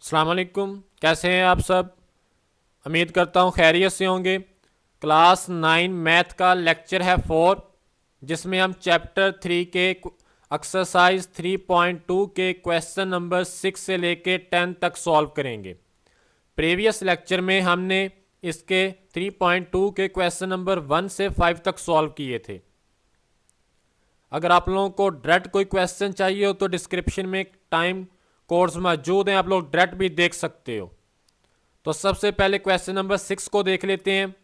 अस्सलाम वालेकुम। कैसे हैं आप सब? उम्मीद करता हूँ खैरियत से होंगे। क्लास 9 मैथ का लेक्चर है 4, जिसमें हम चैप्टर 3 के एक्सरसाइज 3.2 के क्वेश्चन नंबर 6 से लेके 10 तक सॉल्व करेंगे। प्रीवियस लेक्चर में हमने इसके 3.2 के क्वेश्चन नंबर 1 से 5 तक सॉल्व किए थे। अगर आप लोगों को डायरेक्ट कोई क्वेश्चन चाहिए हो तो डिस्क्रिप्शन में टाइम कोड्स मौजूद हैं, आप लोग डायरेक्ट भी देख सकते हो। तो सबसे पहले क्वेश्चन नंबर 6 को देख लेते हैं।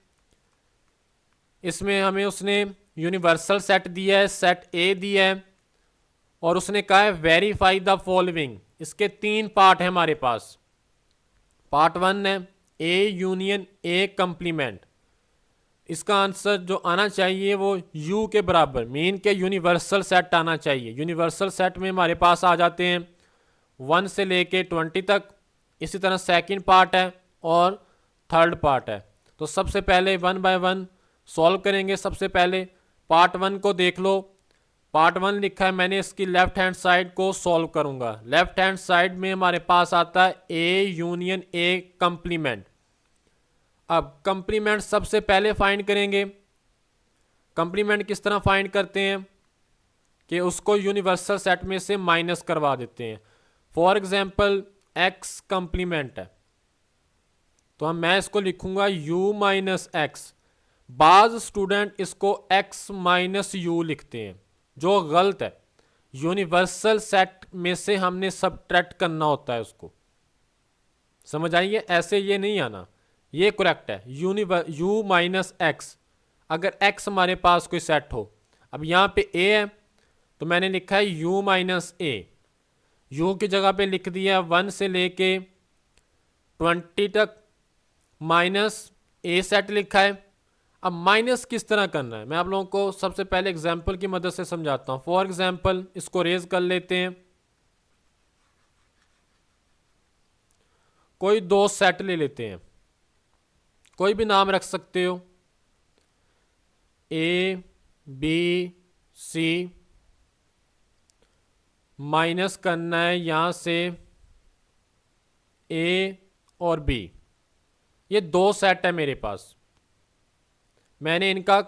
इसमें हमें उसने यूनिवर्सल सेट दिया है, सेट ए दिया है, और उसने कहा है वेरीफाई द फॉलोइंग। इसके 3 पार्ट हैं हमारे पास। पार्ट 1 है ए यूनियन ए कंप्लीमेंट। इसका आंसर जो आना चाहिए वो यू के बराबर मीन के यूनिवर्सल सेट आना चाहिए। यूनिवर्सल सेट में हमारे पास आ जाते हैं 1 से लेके 20 तक। इसी तरह सेकंड पार्ट है और थर्ड पार्ट है। तो सबसे पहले 1 बाय 1 सॉल्व करेंगे। सबसे पहले पार्ट 1 को देख लो। पार्ट 1 लिखा है मैंने, इसकी लेफ्ट हैंड साइड को सॉल्व करूंगा। लेफ्ट हैंड साइड में हमारे पास आता है ए यूनियन ए कंप्लीमेंट। अब कंप्लीमेंट सबसे पहले फाइंड करेंगे। कंप्लीमेंट किस तरह फाइंड करते हैं कि उसको यूनिवर्सल सेट में से माइनस करवा देते हैं। फॉर एग्जाम्पल एक्स कंप्लीमेंट है तो मैं इसको लिखूंगा u माइनस एक्स। बाज स्टूडेंट इसको x माइनस यू लिखते हैं, जो गलत है। यूनिवर्सल सेट में से हमने सबट्रैक्ट करना होता है उसको। समझ आइए, ऐसे ये नहीं आना, ये करेक्ट है। u माइनस एक्स, अगर x हमारे पास कोई सेट हो। अब यहाँ पे a है तो मैंने लिखा है u माइनस ए। यू की जगह पे लिख दिया 1 से लेके 20 तक माइनस ए सेट लिखा है। अब माइनस किस तरह करना है मैं आप लोगों को सबसे पहले एग्जांपल की मदद से समझाता हूं। फॉर एग्जांपल इसको रेज कर लेते हैं। कोई 2 सेट ले लेते हैं, कोई भी नाम रख सकते हो, ए बी सी। माइनस करना है यहां से ए और बी। ये 2 सेट है मेरे पास। मैंने इनका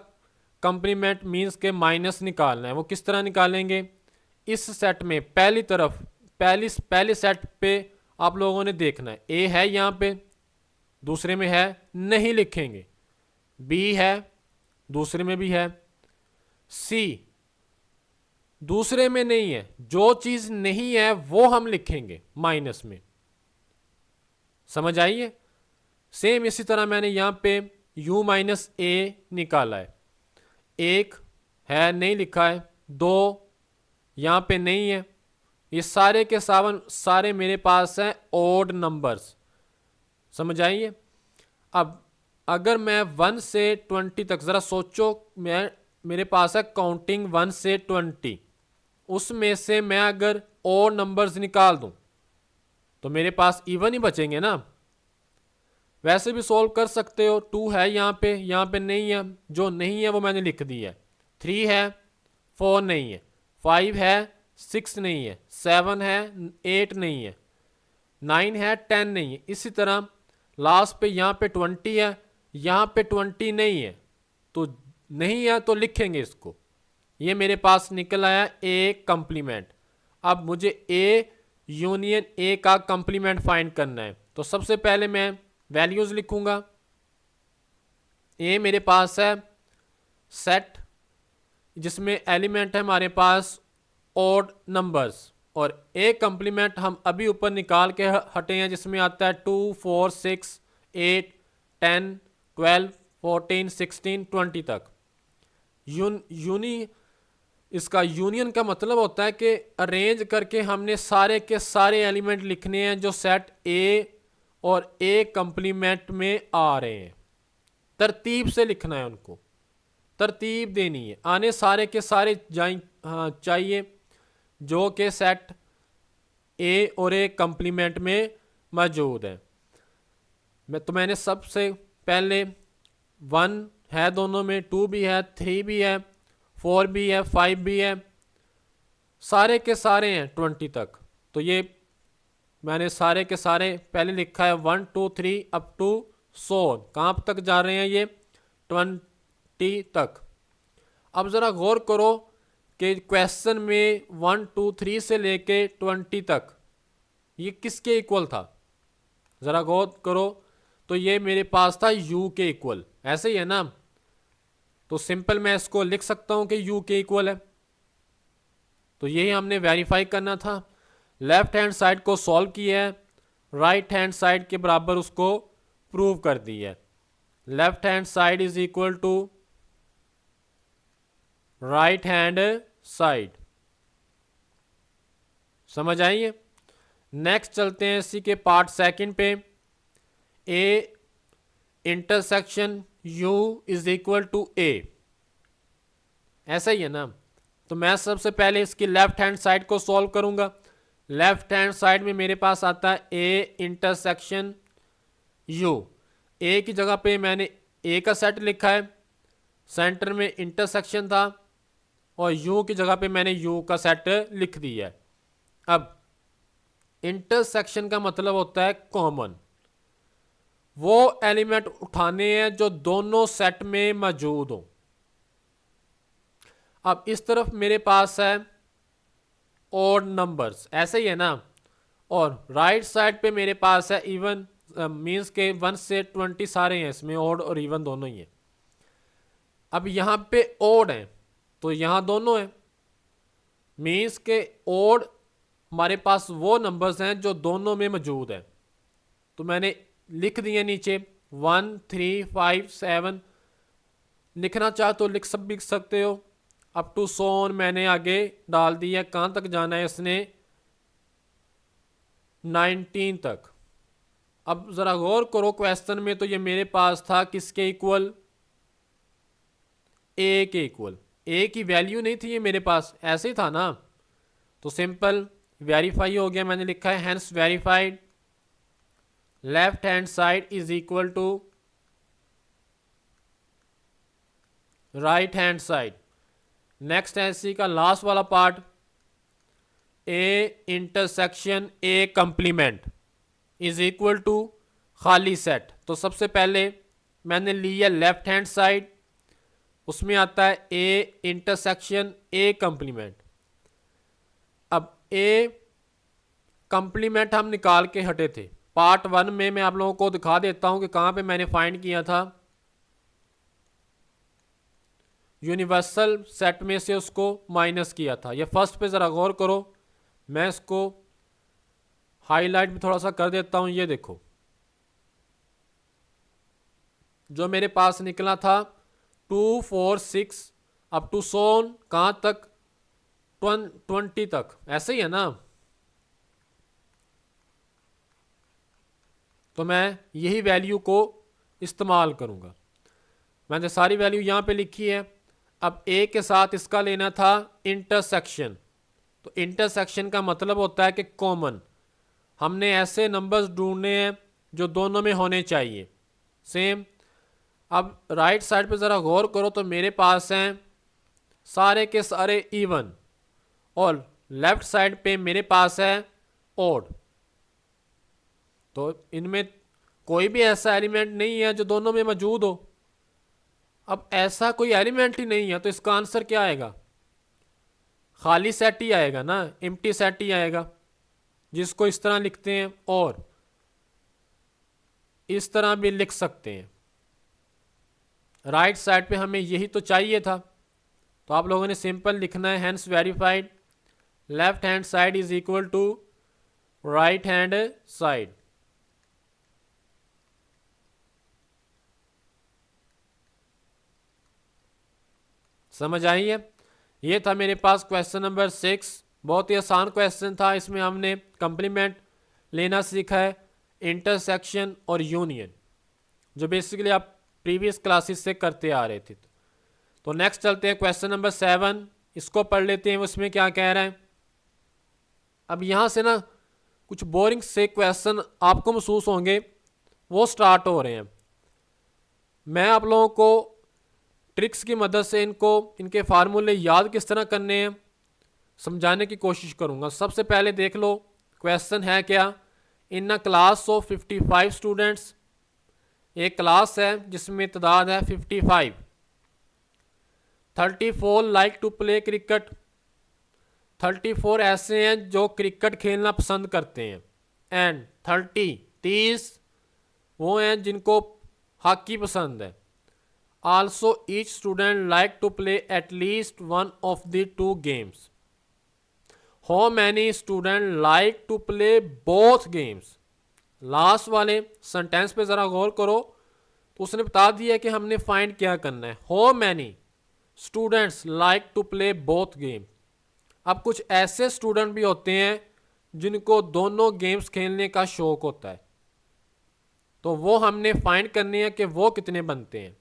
कंप्लीमेंट मींस के माइनस निकालना है। वो किस तरह निकालेंगे? इस सेट में पहली तरफ पहले सेट पे आप लोगों ने देखना है ए है यहाँ पे, दूसरे में है नहीं लिखेंगे। बी है, दूसरे में भी है। सी दूसरे में नहीं है, जो चीज नहीं है वो हम लिखेंगे माइनस में। समझ आइए। सेम इसी तरह मैंने यहाँ पे u माइनस ए निकाला है। 1 है नहीं लिखा है, 2 यहाँ पे नहीं है। ये सारे के सारे मेरे पास हैं ओड नंबर्स। समझ आइए। अब अगर मैं 1 से 20 तक ज़रा सोचो, मेरे पास है काउंटिंग 1 से 20। उसमें से मैं अगर ओड नंबर्स निकाल दूं तो मेरे पास इवन ही बचेंगे ना। वैसे भी सॉल्व कर सकते हो। 2 है यहाँ पे नहीं है, जो नहीं है वो मैंने लिख दिया है। 3 है, 4 नहीं है। 5 है, 6 नहीं है। 7 है, 8 नहीं है। 9 है, 10 नहीं है। इसी तरह लास्ट पे यहाँ पे 20 है, यहाँ पे 20 नहीं है, तो नहीं है तो लिखेंगे इसको। ये मेरे पास निकल आया ए कंप्लीमेंट। अब मुझे ए यूनियन ए का कंप्लीमेंट फाइंड करना है। तो सबसे पहले मैं वैल्यूज लिखूंगा। ए मेरे पास है सेट जिसमें एलिमेंट है हमारे पास ओड नंबर्स, और ए कंप्लीमेंट हम अभी ऊपर निकाल के हटे हैं, जिसमें आता है 2 4 6 8 10 12 14 16 20 तक। इसका यूनियन का मतलब होता है कि अरेंज करके हमने सारे के सारे एलिमेंट लिखने हैं जो सेट ए और ए कंप्लीमेंट में आ रहे हैं। तरतीब से लिखना है, उनको तरतीब देनी है, आने सारे के सारे चाहिए जो कि सेट ए और ए कंप्लीमेंट में मौजूद है। मैंने सबसे पहले 1 है दोनों में, 2 भी है, 3 भी है, 4 भी है, 5 भी है, सारे के सारे हैं 20 तक। तो ये मैंने सारे के सारे पहले लिखा है 1 2 3 अप टू 100, कहाँ तक जा रहे हैं ये 20 तक। अब ज़रा गौर करो कि क्वेश्चन में 1 2 3 से लेके 20 तक ये किसके इक्वल था, ज़रा गौर करो। तो ये मेरे पास था u के इक्वल, ऐसे ही है ना। तो सिंपल मैं इसको लिख सकता हूँ कि u के इक्वल है। तो यही हमने वेरीफाई करना था। लेफ्ट हैंड साइड को सॉल्व किया है, राइट हैंड साइड के बराबर उसको प्रूव कर दिया है। Left hand side is equal to right hand side. समझ आइए। नेक्स्ट चलते हैं इसी के पार्ट सेकंड पे। A intersection u is equal to a, ऐसा ही है ना। तो मैं सबसे पहले इसकी लेफ्ट हैंड साइड को सॉल्व करूंगा। लेफ्ट हैंड साइड में मेरे पास आता है a इंटरसेक्शन u। a की जगह पे मैंने a का सेट लिखा है, सेंटर में इंटरसेक्शन था, और u की जगह पे मैंने u का सेट लिख दिया है। अब इंटरसेक्शन का मतलब होता है कॉमन, वो एलिमेंट उठाने हैं जो दोनों सेट में मौजूद हो। अब इस तरफ मेरे पास है ऑड नंबर्स, ऐसे ही है ना, और राइट साइड पे मेरे पास है इवन, मींस के 1 से 20 सारे हैं इसमें, ऑड और इवन दोनों ही हैं। अब यहाँ पे ऑड है तो यहाँ दोनों हैं, मींस के ऑड हमारे पास वो नंबर्स हैं जो दोनों में मौजूद हैं। तो मैंने लिख दिए नीचे 1 3 5 7, लिखना चाह तो लिख भी सकते हो। अप टू 100 मैंने आगे डाल दिया, कहाँ तक जाना है इसने 19 तक। अब ज़रा गौर करो क्वेश्चन में, तो ये मेरे पास था किसके इक्वल, ए के इक्वल। ए की वैल्यू नहीं थी ये मेरे पास, ऐसे ही था ना। तो सिंपल वेरीफाई हो गया, मैंने लिखा है hence verified left hand side is equal to right hand side. Next है इसी का लास्ट वाला part, A intersection A complement is equal to खाली सेट। तो सबसे पहले मैंने लिया लेफ्ट हैंड साइड, उसमें आता है ए इंटरसेक्शन ए कंप्लीमेंट। अब ए कंप्लीमेंट हम निकाल के हटे थे पार्ट 1 में, मैं आप लोगों को दिखा देता हूं कि कहां पे मैंने फाइंड किया था। यूनिवर्सल सेट में से उसको माइनस किया था। ये फर्स्ट पे ज़रा गौर करो, मैं इसको हाईलाइट भी थोड़ा सा कर देता हूं। ये देखो जो मेरे पास निकला था 2 4 6 अप टू 100, कहाँ तक 20 तक, ऐसे ही है ना। तो मैं यही वैल्यू को इस्तेमाल करूंगा। मैंने सारी वैल्यू यहाँ पे लिखी है। अब ए के साथ इसका लेना था इंटरसेक्शन। तो इंटरसेक्शन का मतलब होता है कि कॉमन, हमने ऐसे नंबर्स ढूंढने हैं जो दोनों में होने चाहिए सेम। अब राइट साइड पे ज़रा गौर करो, तो मेरे पास हैं सारे के सारे इवन, और लेफ्ट साइड पे मेरे पास है ऑड। तो इनमें कोई भी ऐसा एलिमेंट नहीं है जो दोनों में मौजूद हो। अब ऐसा कोई एलिमेंट ही नहीं है, तो इसका आंसर क्या आएगा, खाली सेट ही आएगा ना, एम्प्टी सेट ही आएगा, जिसको इस तरह लिखते हैं, और इस तरह भी लिख सकते हैं। राइट साइड पे हमें यही तो चाहिए था। तो आप लोगों ने सिंपल लिखना है hence verified left hand side is equal to right hand side. समझ आई है। ये था मेरे पास क्वेश्चन नंबर 6। बहुत ही आसान क्वेश्चन था। इसमें हमने कंप्लीमेंट लेना सीखा है, इंटरसेक्शन और यूनियन, जो बेसिकली आप प्रीवियस क्लासेस से करते आ रहे थे। तो नेक्स्ट चलते हैं क्वेश्चन नंबर 7, इसको पढ़ लेते हैं उसमें क्या कह रहा है। अब यहाँ से ना कुछ बोरिंग से क्वेश्चन आपको महसूस होंगे, वो स्टार्ट हो रहे हैं। मैं आप लोगों को ट्रिक्स की मदद से इनको, इनके फार्मूले याद किस तरह करने हैं समझाने की कोशिश करूंगा। सबसे पहले देख लो क्वेश्चन है क्या, इन अ क्लास ऑफ 55 स्टूडेंट्स, एक क्लास है जिसमें तादाद है 55। 34 लाइक टू प्ले क्रिकेट, 34 ऐसे हैं जो क्रिकेट खेलना पसंद करते हैं। एंड 30 वो हैं जिनको हॉकी पसंद है। Also each student like to play at least one of the two games. How many student like to play both games. Last वाले सेंटेंस पे ज़रा गौर करो, तो उसने बता दिया कि हमने फाइंड क्या करना है। How many students like to play both game. अब कुछ ऐसे स्टूडेंट भी होते हैं जिनको दोनों गेम्स खेलने का शौक होता है, तो वो हमने फाइंड करनी है कि वो कितने बनते हैं।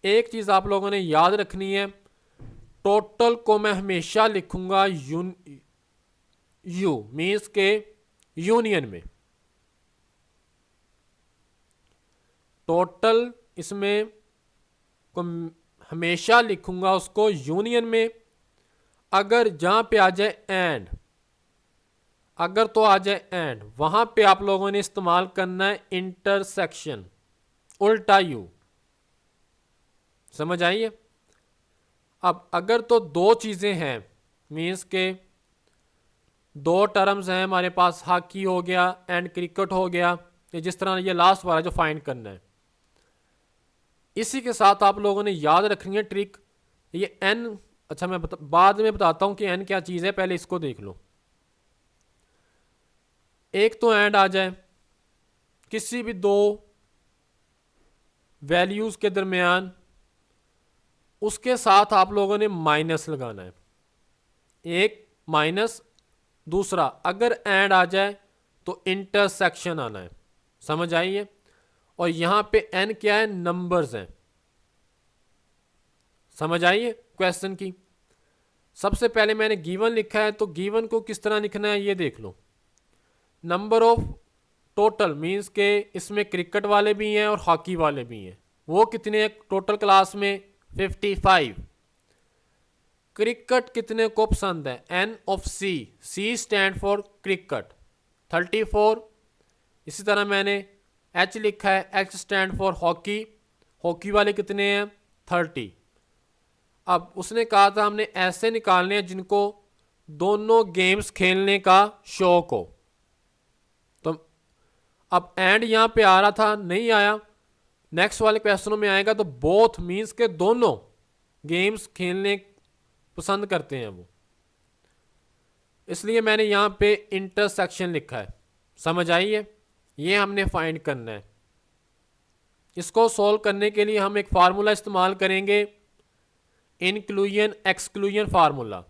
एक चीज़ आप लोगों ने याद रखनी है, टोटल को मैं हमेशा लिखूंगा यू मीन्स के यूनियन में। टोटल इसमें को हमेशा लिखूंगा उसको यूनियन में। अगर जहां पे आ जाए एंड, अगर तो आ जाए एंड, वहां पे आप लोगों ने इस्तेमाल करना है इंटरसेक्शन, उल्टा यू। समझ आइए। अब अगर तो दो चीज़ें हैं, मीन्स के दो टर्म्स हैं हमारे पास, हॉकी हो गया एंड क्रिकेट हो गया, जिस तरह ये लास्ट वाला जो फाइंड करना है। इसी के साथ आप लोगों ने याद रखनी है ट्रिक, ये एन, अच्छा मैं बाद में बताता हूं कि एन क्या चीज़ है, पहले इसको देख लो। एक तो एंड आ जाए, किसी भी दो वैल्यूज़ के दरमियान, उसके साथ आप लोगों ने माइनस लगाना है, एक माइनस, दूसरा अगर एंड आ जाए तो इंटरसेक्शन आना है। समझ आइए। और यहां पे एन क्या है, नंबर्स हैं। समझ आइए क्वेश्चन की। सबसे पहले मैंने गिवन लिखा है, तो गिवन को किस तरह लिखना है ये देख लो। नंबर ऑफ टोटल मींस के इसमें क्रिकेट वाले भी हैं और हॉकी वाले भी हैं, वो कितने हैं टोटल क्लास में, 55। क्रिकेट कितने को पसंद है, N of C, C stand for cricket, 34। इसी तरह मैंने एच लिखा है, H stand for hockey, hockey वाले कितने हैं, 30। अब उसने कहा था हमने ऐसे निकालने हैं जिनको दोनों गेम्स खेलने का शौक हो। तो अब एंड यहां पे आ रहा था, नहीं आया, नेक्स्ट वाले क्वेश्चनों में आएगा। तो बोथ मींस के दोनों गेम्स खेलने पसंद करते हैं वो, इसलिए मैंने यहां पे इंटरसेक्शन लिखा है। समझ आइए। ये हमने फाइंड करना है। इसको सॉल्व करने के लिए हम एक फार्मूला इस्तेमाल करेंगे, इंक्लूजन एक्सक्लूजन फार्मूला।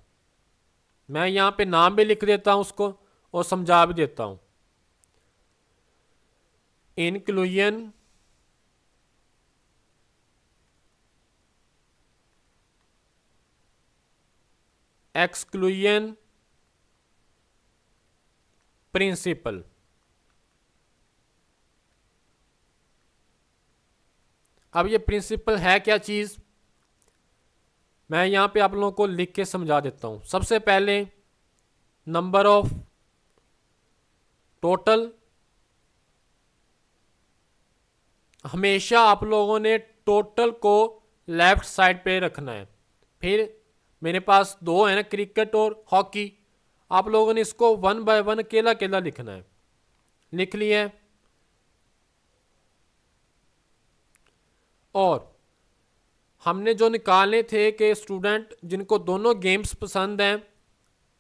मैं यहां पे नाम भी लिख देता हूं उसको और समझा भी देता हूं। Inclusion exclusion principal. अब ये प्रिंसिपल है क्या चीज, मैं यहां पे आप लोगों को लिख के समझा देता हूं। सबसे पहले नंबर ऑफ टोटल, हमेशा आप लोगों ने टोटल को लेफ्ट साइड पे रखना है। फिर मेरे पास दो है ना, क्रिकेट और हॉकी, आप लोगों ने इसको 1 बाय 1 अकेला अकेला लिखना है। लिख लिया है। और हमने जो निकालने थे कि स्टूडेंट जिनको दोनों गेम्स पसंद हैं,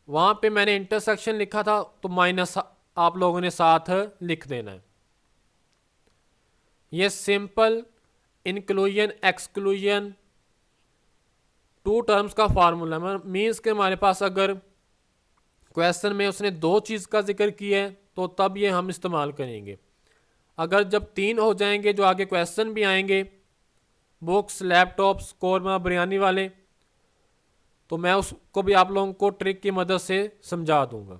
वहां पे मैंने इंटरसेक्शन लिखा था, तो माइनस आप लोगों ने साथ लिख देना है। ये simple inclusion exclusion two terms का फार्मूला मीन्स के हमारे पास अगर क्वेश्चन में उसने दो चीज़ का जिक्र किया है तो तब ये हम इस्तेमाल करेंगे। अगर जब 3 हो जाएंगे, जो आगे क्वेश्चन भी आएंगे, बुक्स, लैपटॉप्स, कौरमा, बिरयानी वाले, तो मैं उसको भी आप लोगों को ट्रिक की मदद से समझा दूंगा।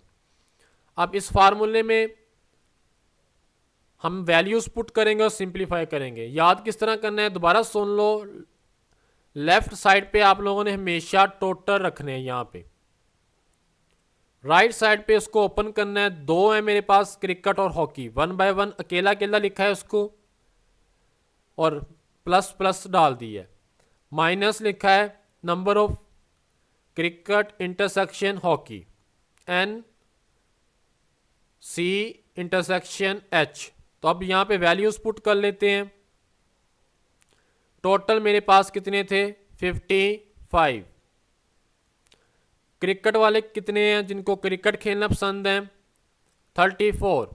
अब इस फार्मूले में हम वैल्यूज पुट करेंगे और सिंप्लीफाई करेंगे। याद किस तरह करना है दोबारा सुन लो। लेफ्ट साइड पे आप लोगों ने हमेशा टोटल रखने हैं, यहाँ पे राइट साइड पे इसको ओपन करना है, दो है मेरे पास क्रिकेट और हॉकी, 1/1 अकेला अकेला लिखा है उसको और प्लस प्लस डाल दी है। माइनस लिखा है number of cricket intersection hockey, N C intersection H. तो अब यहाँ पे वैल्यूज पुट कर लेते हैं। टोटल मेरे पास कितने थे, 55। क्रिकेट वाले कितने हैं जिनको क्रिकेट खेलना पसंद है, 34।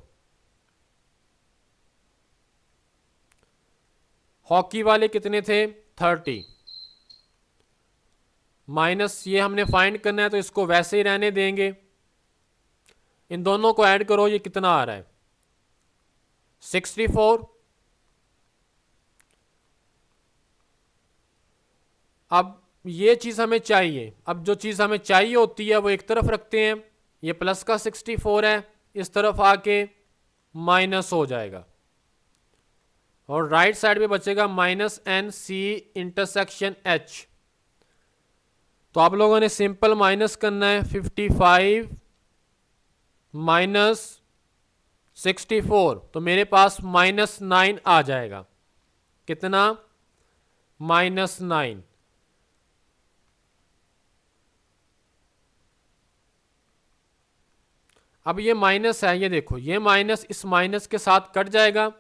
हॉकी वाले कितने थे, 30। माइनस ये हमने फाइंड करना है तो इसको वैसे ही रहने देंगे। इन दोनों को ऐड करो, ये कितना आ रहा है, 64। अब ये चीज़ हमें चाहिए, अब जो चीज़ हमें चाहिए होती है वो एक तरफ रखते हैं, ये प्लस का 64 है, इस तरफ आके माइनस हो जाएगा और राइट साइड पे बचेगा minus n C intersection H. तो आप लोगों ने सिंपल माइनस करना है, 55 माइनस 64, तो मेरे पास -9 आ जाएगा। कितना, -9। अब ये माइनस है, ये देखो ये माइनस इस माइनस के साथ कट जाएगा।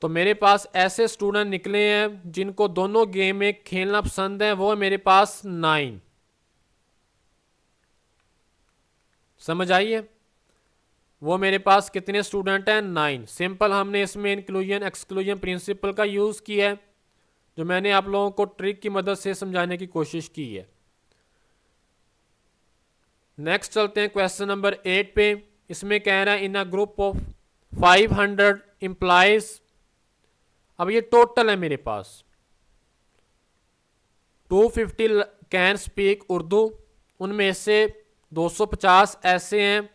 तो मेरे पास ऐसे स्टूडेंट निकले हैं जिनको दोनों गेम में खेलना पसंद है, वो है मेरे पास 9। समझ आइए, वो मेरे पास कितने स्टूडेंट हैं, 9। सिंपल हमने इसमें इंक्लूजन एक्सक्लूजन प्रिंसिपल का यूज़ किया है, जो मैंने आप लोगों को ट्रिक की मदद से समझाने की कोशिश की है। नेक्स्ट चलते हैं क्वेश्चन नंबर 8 पे। इसमें कह रहा है in a group of 500 employees. अब ये टोटल है मेरे पास, 250 कैन स्पीक उर्दू, उनमें से 250 ऐसे हैं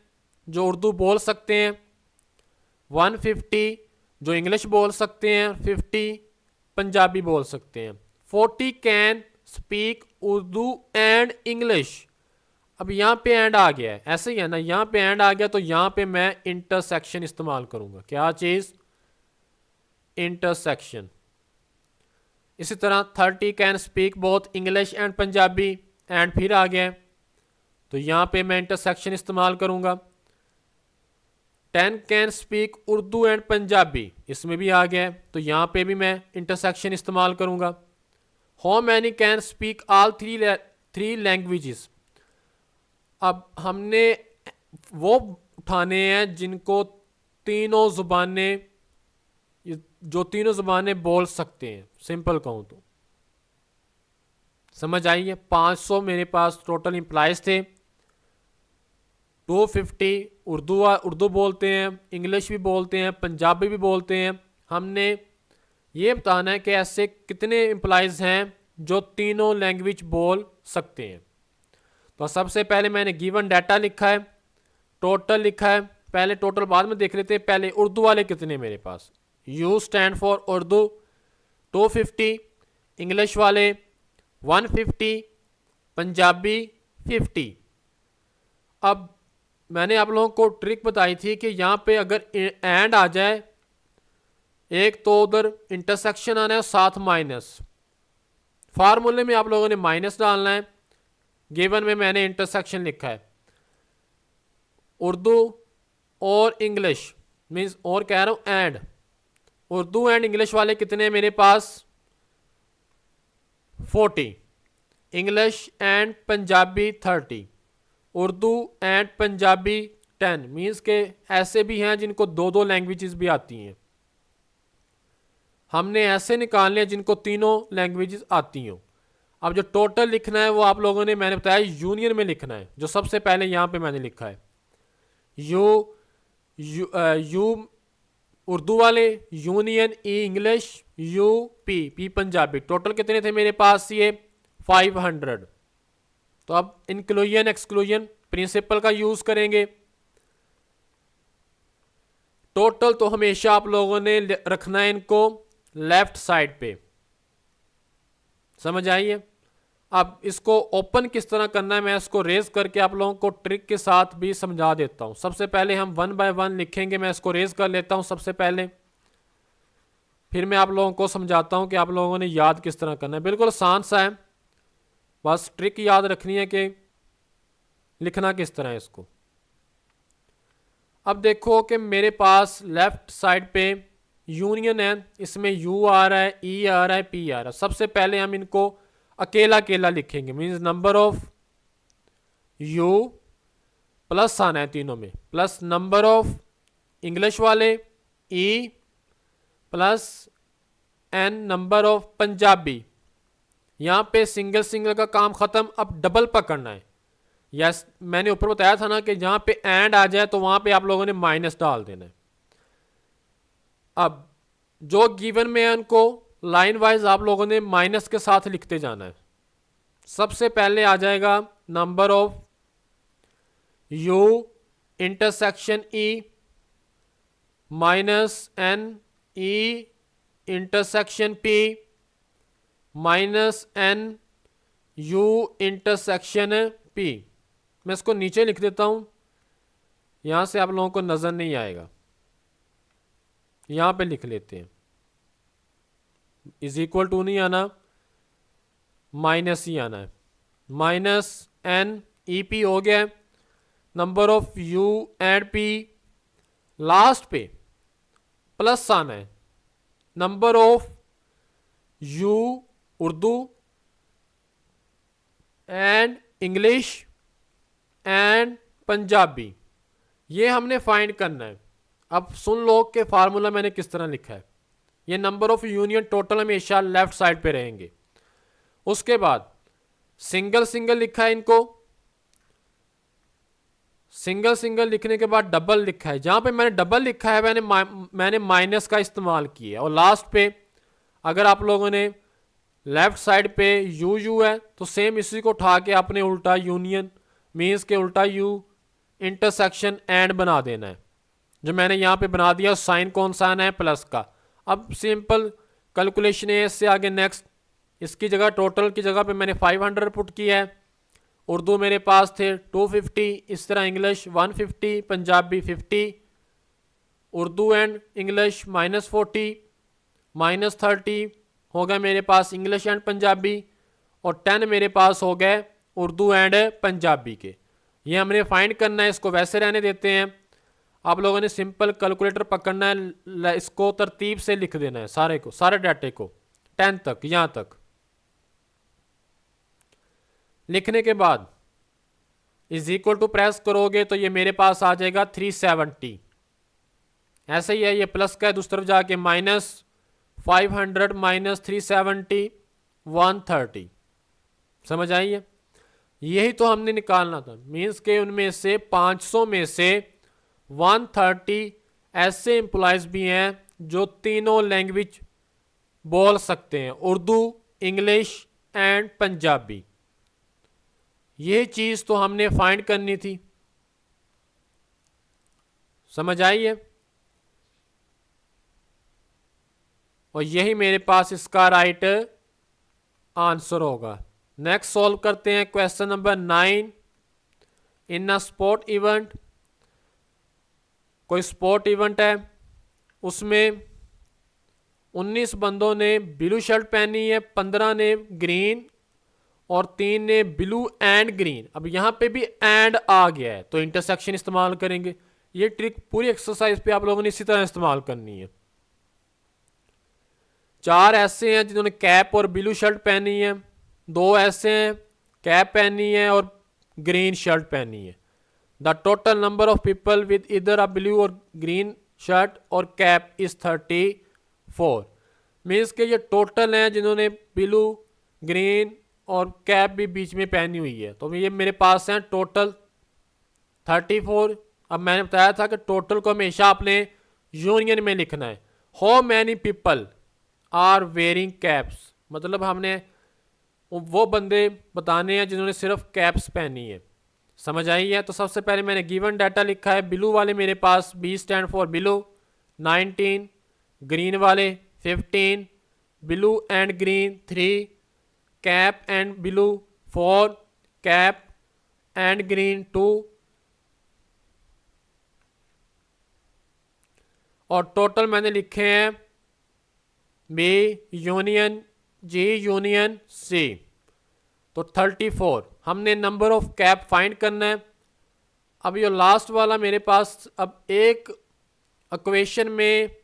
जो उर्दू बोल सकते हैं, 150 जो इंग्लिश बोल सकते हैं, 50 पंजाबी बोल सकते हैं, 40 can speak Urdu and English. अब यहाँ पे एंड आ गया है, ऐसे ही है ना, यहाँ पे एंड आ गया तो यहाँ पे मैं इंटरसेक्शन इस्तेमाल करूंगा। क्या चीज़, इंटरसेक्शन। इसी तरह 30 can speak both English and Punjabi, and फिर आ गया है तो यहाँ पे मैं इंटरसेक्शन इस्तेमाल करूंगा। 10 can speak Urdu and Punjabi, इसमें भी आ गया है तो यहाँ पे भी मैं इंटरसेक्शन इस्तेमाल करूंगा। How many can speak all three languages. अब हमने वो उठाने हैं जिनको तीनों जुबानें, जो तीनों जुबानें बोल सकते हैं, सिंपल कहूँ तो। समझ आइए, 500 मेरे पास टोटल इम्प्लाइज थे, 250 उर्दू बोलते हैं, इंग्लिश भी बोलते हैं, पंजाबी भी बोलते हैं। हमने ये बताना है कि ऐसे कितने एम्प्लॉइज हैं जो तीनों लैंग्वेज बोल सकते हैं। तो सबसे पहले मैंने गिवन डाटा लिखा है, टोटल लिखा है, पहले टोटल बाद में देख लेते हैं। पहले उर्दू वाले कितने मेरे पास, U stand for Urdu 250, English वाले 150, पंजाबी 50। अब मैंने आप लोगों को ट्रिक बताई थी कि यहाँ पे अगर एंड आ जाए, एक तो उधर इंटरसेक्शन आना है, साथ माइनस। फार्मूले में आप लोगों ने माइनस डालना है, गिवन में मैंने इंटरसेक्शन लिखा है। उर्दू और इंग्लिश मीन्स, और कह रहा हूँ एंड, उर्दू एंड इंग्लिश वाले कितने हैं मेरे पास, 40, English and Punjabi 30, Urdu and Punjabi 10। Means के ऐसे भी हैं जिनको दो दो लैंग्वेजेस भी आती हैं। हमने ऐसे निकालने हैं जिनको तीनों लैंग्वेजेस आती हों। अब जो टोटल लिखना है वो आप लोगों ने, मैंने बताया यूनियन में लिखना है, जो सबसे पहले यहाँ पे मैंने लिखा है यू उर्दू वाले, union E English, U P Punjabi. Total कितने थे मेरे पास, ये 500। तो अब इंक्लूजन एक्सक्लूजन प्रिंसिपल का यूज करेंगे। टोटल तो हमेशा आप लोगों ने रखना है इनको लेफ्ट साइड पे, समझ आइए। अब इसको ओपन किस तरह करना है मैं इसको रेज करके आप लोगों को ट्रिक के साथ भी समझा देता हूँ। सबसे पहले हम 1 बाय 1 लिखेंगे। मैं इसको रेज कर लेता हूँ सबसे पहले, फिर मैं आप लोगों को समझाता हूँ कि आप लोगों ने याद किस तरह करना है। बिल्कुल आसान सा है, बस ट्रिक याद रखनी है कि लिखना किस तरह है इसको। अब देखो कि मेरे पास लेफ्ट साइड पे यूनियन है, इसमें यू आ रहा है, ई आ रहा है, पी आ रहा है। सबसे पहले हम इनको अकेला अकेला लिखेंगे, means number of U plus आना है तीनों में, प्लस नंबर ऑफ इंग्लिश वाले E plus n number of Punjabi. यहाँ पे सिंगल सिंगल का काम खत्म, अब डबल पकड़ना है। यस, मैंने ऊपर बताया था ना कि जहाँ पे एंड आ जाए तो वहाँ पे आप लोगों ने माइनस डाल देना है। अब जो गिवन में है उनको लाइन वाइज आप लोगों ने माइनस के साथ लिखते जाना है। सबसे पहले आ जाएगा number of U intersection E minus n E intersection P minus n U intersection P. मैं इसको नीचे लिख देता हूं, यहां से आप लोगों को नजर नहीं आएगा, यहां पे लिख लेते हैं। इज इक्वल टू नहीं आना, माइनस ही आना है। माइनस एन ई पी हो गया, number of you and P, last पे प्लस आना है number of you Urdu and English and Punjabi. ये हमने फाइंड करना है। अब सुन लो कि फार्मूला मैंने किस तरह लिखा है। ये नंबर ऑफ यूनियन टोटल हमेशा लेफ्ट साइड पे रहेंगे। उसके बाद सिंगल सिंगल लिखा है, इनको सिंगल सिंगल लिखने के बाद डबल लिखा है। जहां पे मैंने डबल लिखा है मैंने माइनस का इस्तेमाल किया है। और लास्ट पे अगर आप लोगों ने लेफ्ट साइड पे यू यू है तो सेम इसी को उठा के आपने उल्टा यूनियन मीन्स के उल्टा यू इंटरसेक्शन एंड बना देना है। जो मैंने यहाँ पे बना दिया, साइन कौन सा आना है, प्लस का। अब सिंपल कैलकुलेशन है, इससे आगे नेक्स्ट। इसकी जगह टोटल की जगह पे मैंने 500 पुट किया है। उर्दू मेरे पास थे 250, इस तरह English 150, Punjabi 50, Urdu and English -40 -30 हो गया मेरे पास इंग्लिश एंड पंजाबी, और 10 मेरे पास हो गए उर्दू एंड पंजाबी के। ये हमने फाइंड करना है, इसको वैसे रहने देते हैं। आप लोगों ने सिंपल कैलकुलेटर पकड़ना है, इसको तरतीब से लिख देना है सारे को, सारे डाटे को 10 तक, यहां तक लिखने के बाद इज इक्वल टू प्रेस करोगे तो ये मेरे पास आ जाएगा 370। ऐसे ही है, ये प्लस का है, दूसरी तरफ जाके -500 -370 130। समझ आई है? यही तो हमने निकालना था। मीन्स के उनमें से 500 में से 130 ऐसे एम्प्लॉयज भी हैं जो तीनों लैंग्वेज बोल सकते हैं, उर्दू, इंग्लिश एंड पंजाबी। ये चीज तो हमने फाइंड करनी थी। समझ आई है? और यही मेरे पास इसका राइट आंसर होगा। नेक्स्ट सॉल्व करते हैं question number 9। In a sport event, कोई स्पोर्ट इवेंट है, उसमें 19 बंदों ने ब्लू शर्ट पहनी है, 15 ने ग्रीन और 3 ने ब्लू एंड ग्रीन। अब यहां पे भी एंड आ गया है तो इंटरसेक्शन इस्तेमाल करेंगे। ये ट्रिक पूरी एक्सरसाइज पे आप लोगों ने इसी तरह इस्तेमाल करनी है। 4 ऐसे हैं जिन्होंने कैप और ब्लू शर्ट पहनी है, 2 ऐसे हैं कैप पहनी है और ग्रीन शर्ट पहनी है। The total number of people with इधर अ ब्लू और ग्रीन शर्ट और कैप इज 34। मीन्स के ये टोटल हैं जिन्होंने ब्लू, ग्रीन और कैप भी बीच में पहनी हुई है। तो ये मेरे पास हैं टोटल 34। अब मैंने बताया था कि टोटल को हमेशा अपने यूनियन में लिखना है। How many people are wearing caps, मतलब हमने वो बंदे बताने हैं जिन्होंने सिर्फ कैप्स पहनी है। समझ आई है? तो सबसे पहले मैंने गिवन डाटा लिखा है। ब्लू वाले मेरे पास B stand for blue 19, green वाले 15, blue and green 3, cap and blue 4, cap and green 2, और टोटल मैंने लिखे हैं बी यूनियन जी यूनियन सी, तो 34। हमने नंबर ऑफ कैप फाइंड करना है। अब ये लास्ट वाला मेरे पास, अब एक इक्वेशन में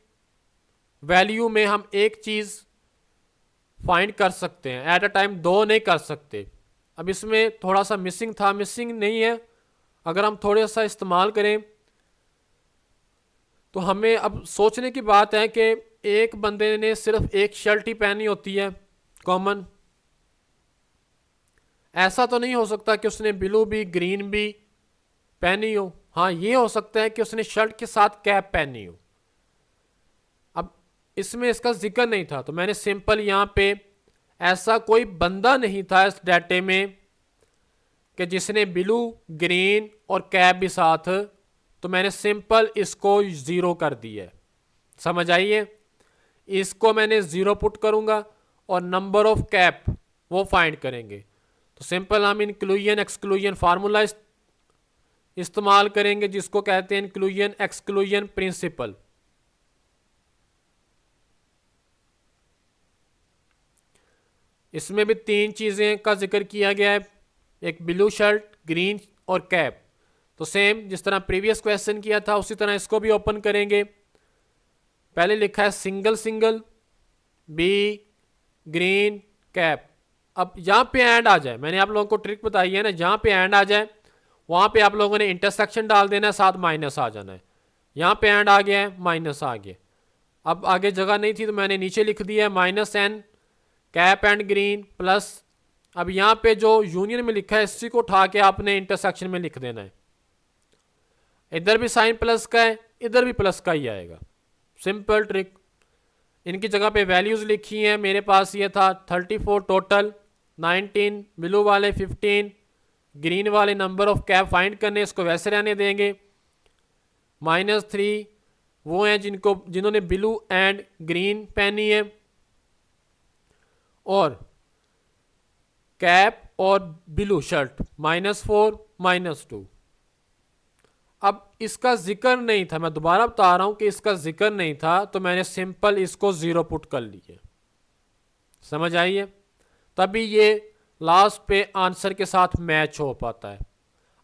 वैल्यू में हम एक चीज़ फाइंड कर सकते हैं, एट अ टाइम दो नहीं कर सकते। अब इसमें थोड़ा सा मिसिंग था, मिसिंग नहीं है, अगर हम थोड़ा सा इस्तेमाल करें तो हमें अब सोचने की बात है कि एक बंदे ने सिर्फ एक शर्ट ही पहनी होती है कॉमन, ऐसा तो नहीं हो सकता कि उसने ब्लू भी ग्रीन भी पहनी हो। हाँ, ये हो सकता है कि उसने शर्ट के साथ कैप पहनी हो। अब इसमें इसका जिक्र नहीं था, तो मैंने सिंपल यहाँ पे ऐसा कोई बंदा नहीं था इस डाटे में कि जिसने ब्लू ग्रीन और कैप भी साथ, तो मैंने सिंपल इसको ज़ीरो कर दिया है। समझ आइए, इसको मैंने ज़ीरो पुट करूँगा और नंबर ऑफ कैप वो फाइंड करेंगे। तो सिंपल हम इंक्लूजन एक्सक्लूजन फार्मूला इस्तेमाल करेंगे, जिसको कहते हैं इंक्लूजन एक्सक्लूजन प्रिंसिपल। इसमें भी तीन चीज़ें का जिक्र किया गया है, एक ब्लू शर्ट, ग्रीन और कैप। तो सेम जिस तरह प्रीवियस क्वेश्चन किया था उसी तरह इसको भी ओपन करेंगे। पहले लिखा है single single B green cap. अब यहाँ पे एंड आ जाए, मैंने आप लोगों को ट्रिक बताई है ना, जहाँ पे एंड आ जाए वहाँ पे आप लोगों ने इंटरसेक्शन डाल देना है, साथ माइनस आ जाना है। यहाँ पे एंड आ गया है, माइनस आ गया। अब आगे जगह नहीं थी तो मैंने नीचे लिख दिया है minus n cap and green plus, अब यहाँ पे जो यूनियन में लिखा है इसी को उठा के आपने इंटरसेक्शन में लिख देना है। इधर भी साइन प्लस का है, इधर भी प्लस का ही आएगा। Simple trick. इनकी जगह पे वैल्यूज़ लिखी हैं, मेरे पास ये था 34 टोटल, 19 ब्लू वाले 15, ग्रीन वाले नंबर ऑफ कैप फाइंड करने, इसको वैसे रहने देंगे। -3 वो हैं जिन्होंने ब्लू एंड ग्रीन पहनी है, और कैप और ब्लू शर्ट -4 -2। अब इसका जिक्र नहीं था, मैं दोबारा बता रहा हूं कि इसका जिक्र नहीं था, तो मैंने सिंपल इसको ज़ीरो पुट कर लिया। समझ आइए, तभी ये लास्ट पे आंसर के साथ मैच हो पाता है।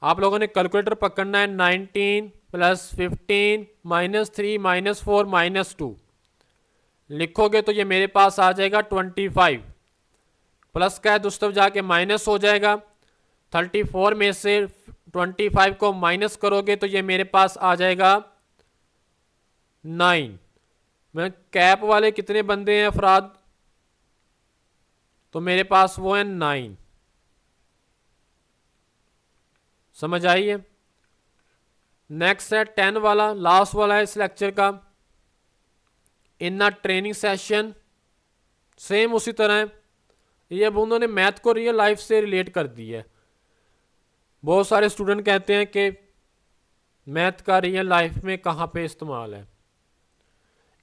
आप लोगों ने कैलकुलेटर पकड़ना है, 19 + 15 -3 -4 -2 लिखोगे तो ये मेरे पास आ जाएगा 25। प्लस का है दोस्तों, जाके माइनस हो जाएगा। 34 में से 25 को माइनस करोगे तो ये मेरे पास आ जाएगा 9। मैं कैप वाले कितने बंदे हैं अफराद, तो मेरे पास वो है 9। समझ आइए। नेक्स्ट है 10 वाला, लास्ट वाला है इस लेक्चर का। इन अ ट्रेनिंग सेशन, सेम उसी तरह है। ये अब उन्होंने मैथ को रियल लाइफ से रिलेट कर दिया है। बहुत सारे स्टूडेंट कहते हैं कि मैथ का रियल लाइफ में कहाँ पे इस्तेमाल है।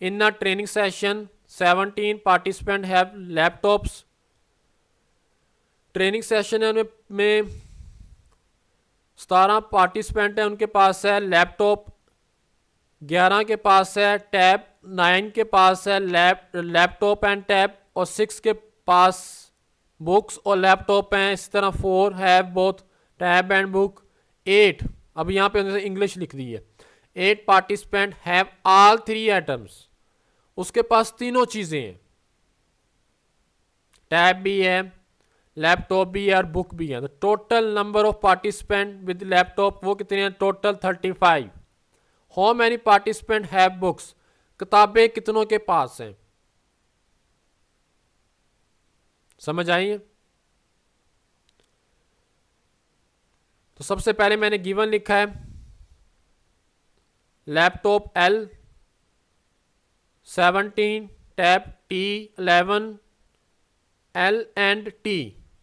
In a training session 17 participant have laptops. Training session में 17 पार्टिसिपेंट हैं, उनके पास है लैपटॉप, 11 के पास है टैब, 9 के पास है लैपटॉप एंड टैब, और 6 के पास बुक्स और लैपटॉप हैं। इस तरह 4 have both tab and book. 8, अब यहाँ पे इंग्लिश लिख दी है, 8 पार्टिसिपेंट हैव ऑल 3 आइटम्स। उसके पास तीनों चीज़ें हैं, टैब भी है, लैपटॉप भी है और बुक भी है। तो total number of participant with laptop वो कितने हैं, total 35। How many participant have books, किताबें कितनों के पास हैं। समझ आइए। तो सबसे पहले मैंने गिवन लिखा है laptop L 17, tab T 11, L and T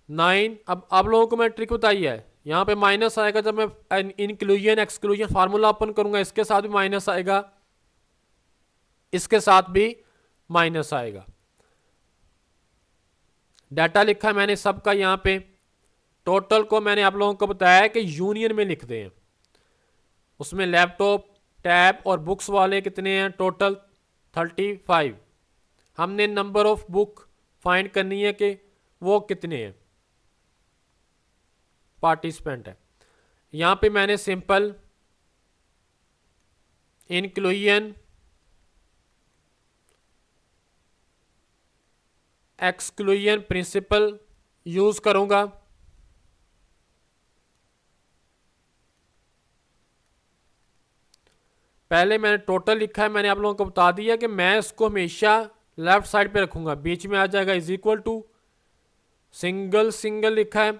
9। अब आप लोगों को मैं ट्रिक बताई है, यहाँ पे माइनस आएगा जब मैं इंक्लूजन एक्सक्लूजन फार्मूला ओपन करूंगा, इसके साथ भी माइनस आएगा, इसके साथ भी माइनस आएगा। डाटा लिखा है मैंने सबका यहाँ पे। टोटल को मैंने आप लोगों को बताया है कि यूनियन में लिख दें। उसमें लैपटॉप, टैब और बुक्स वाले कितने हैं, टोटल 35। हमने नंबर ऑफ बुक फाइंड करनी है कि वो कितने हैं, पार्टिसिपेंट है। यहाँ पे मैंने simple inclusion exclusion principal use करूंगा। पहले मैंने टोटल लिखा है, मैंने आप लोगों को बता दिया कि मैं इसको हमेशा लेफ्ट साइड पे रखूंगा, बीच में आ जाएगा is equal to, single single लिखा है,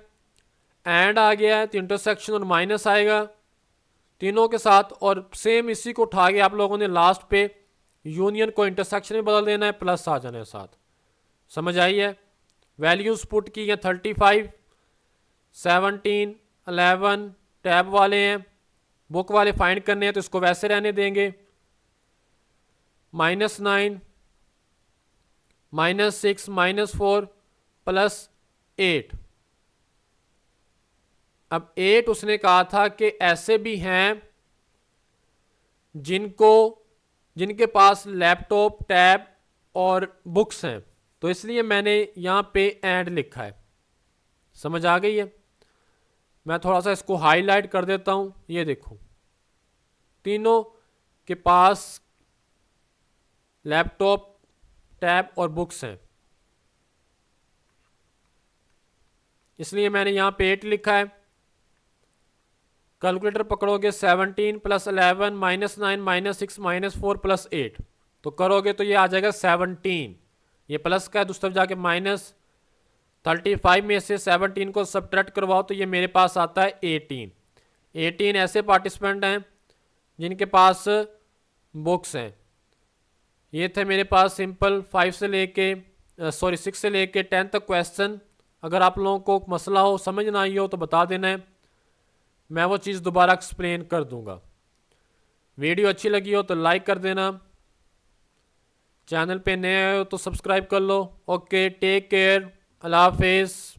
एंड आ गया है तो इंटरसेक्शन और माइनस आएगा तीनों के साथ, और सेम इसी को उठा के आप लोगों ने लास्ट पे यूनियन को इंटरसेक्शन में बदल देना है, प्लस आ जाना है साथ। समझ आई है? वैल्यूज पुट की है 35, 17, 11 टैब वाले हैं, बुक वाले फाइंड करने हैं तो इसको वैसे रहने देंगे। -9, -6, -4 +8। अब 8 उसने कहा था कि ऐसे भी हैं जिनके पास लैपटॉप, टैब और बुक्स हैं, तो इसलिए मैंने यहाँ पे एंड लिखा है। समझ आ गई है? मैं थोड़ा सा इसको हाईलाइट कर देता हूँ। ये देखो, तीनों के पास लैपटॉप, टैब और बुक्स हैं, इसलिए मैंने यहाँ पे 8 लिखा है। कैलकुलेटर पकड़ोगे 17 + 11 -9 -6 -4 +8 तो करोगे तो ये आ जाएगा 17। ये प्लस का है, दूसरी तरफ जाके -35 में से 17 को सब्ट्रैक्ट करवाओ तो ये मेरे पास आता है 18। 18 ऐसे पार्टिसिपेंट हैं जिनके पास बुक्स हैं। ये थे मेरे पास सिंपल 6 से लेके 10 तक क्वेश्चन। अगर आप लोगों को मसला हो, समझ ना आई हो तो बता देना है, मैं वो चीज़ दोबारा एक्सप्लेन कर दूंगा। वीडियो अच्छी लगी हो तो लाइक कर देना, चैनल पे नए आए हो तो सब्सक्राइब कर लो। ओके, टेक केयर, अल्लाह हाफिज़।